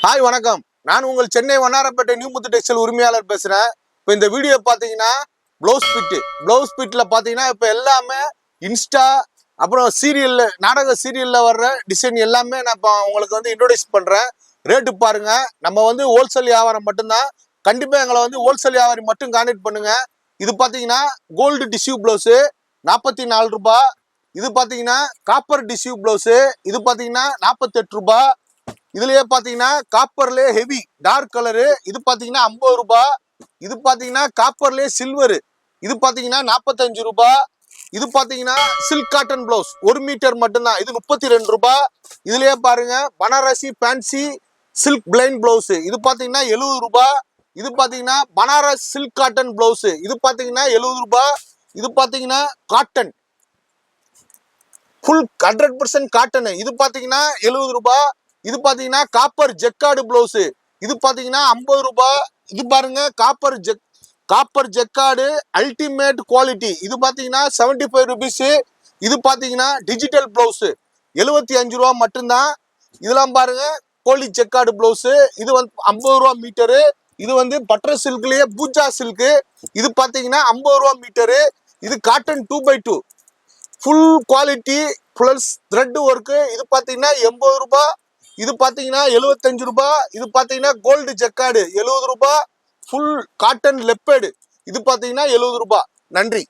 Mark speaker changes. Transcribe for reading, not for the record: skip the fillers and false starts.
Speaker 1: Hi வணக்கம். நான் உங்கள் சென்னை வண்ணாரப்பேட்டை நியூ முத்து டெக்ஸ்டைல் உரிமையாளர் பேசுகிறேன். இப்போ இந்த வீடியோ பார்த்தீங்கன்னா ப்ளவுஸ் பிட்டில் பார்த்தீங்கன்னா இப்போ எல்லாமே இன்ஸ்டா அப்புறம் சீரியலில் நாடக சீரியலில் வர்ற டிசைன் எல்லாமே நான் இப்போ உங்களுக்கு வந்து இன்ட்ரோடியூஸ் பண்ணுறேன். ரேட்டு பாருங்கள். நம்ம வந்து ஹோல்சேல் வியாபாரம் மட்டும்தான். கண்டிப்பாக எங்களை வந்து ஹோல்சேல் வியாபாரி மட்டும் கான்டாக்ட் பண்ணுங்கள். இது பார்த்தீங்கன்னா கோல்டு டிஷ்யூ ப்ளவுஸு 44 ரூபா. இது பார்த்தீங்கன்னா காப்பர் டிஷ்யூ ப்ளவுஸு இது பார்த்தீங்கன்னா 48 ரூபா. இதுலயே பாத்தீங்கன்னா காப்பர்லயே ஹெவி டார்க் கலரு இது பாத்தீங்கன்னா 50 ரூபாய். இது பாத்தீங்கன்னா காப்பர்லயே சில்வர் இது பாத்தீங்கன்னா 45 ரூபாய். இது பாத்தீங்கன்னா சில்க் காட்டன் பிளவுஸ் 1 மீட்டர் மட்டும்தான், இது 32 ரூபாய். இதுலயே பாருங்க Banarasi fancy silk plain blouse இது பாத்தீங்கன்னா 70 ரூபாய். இது பாத்தீங்கன்னா பனாரஸ் சில்க் காட்டன் பிளவுஸ் இது பாத்தீங்கன்னா 70 ரூபாய். இது பாத்தீங்கன்னா காட்டன் ஃபுல் 100% காட்டன் இது பாத்தீங்கன்னா 70 ரூபாய். இது பாத்தீங்கன்னா காப்பர் ஜெக்கார்டு பிளவுஸ் இது பாத்தீங்கன்னா 50 ரூபாய். இது பாருங்க காப்பர் ஜெக்கார்டு அல்டிமேட் குவாலிட்டி இது பாத்தீங்கன்னா 75 ருபீஸ். இது பாத்தீங்கன்னா டிஜிட்டல் பிளவுஸ் 75 ரூபா மட்டும்தான். இதெல்லாம் பாருங்க கோலி ஜெக்கார்டு பிளவுஸ் இது வந்து 50 ரூபா மீட்டரு. இது வந்து பட்டர் சில்க்லயே பூஜா சில்க் இது பாத்தீங்கன்னா 50 ரூபா மீட்டரு. இது cotton 2x2 full quality plus thread work இது பாத்தீங்கன்னா 80 ரூபாய். இது பாத்தீங்கன்னா 75 ரூபாய். இது பாத்தீங்கன்னா கோல்டு ஜெக்கார்டு 70 ரூபாய். ஃபுல் காட்டன் லெப்பேடு இது பாத்தீங்கன்னா 70 ரூபாய். நன்றி.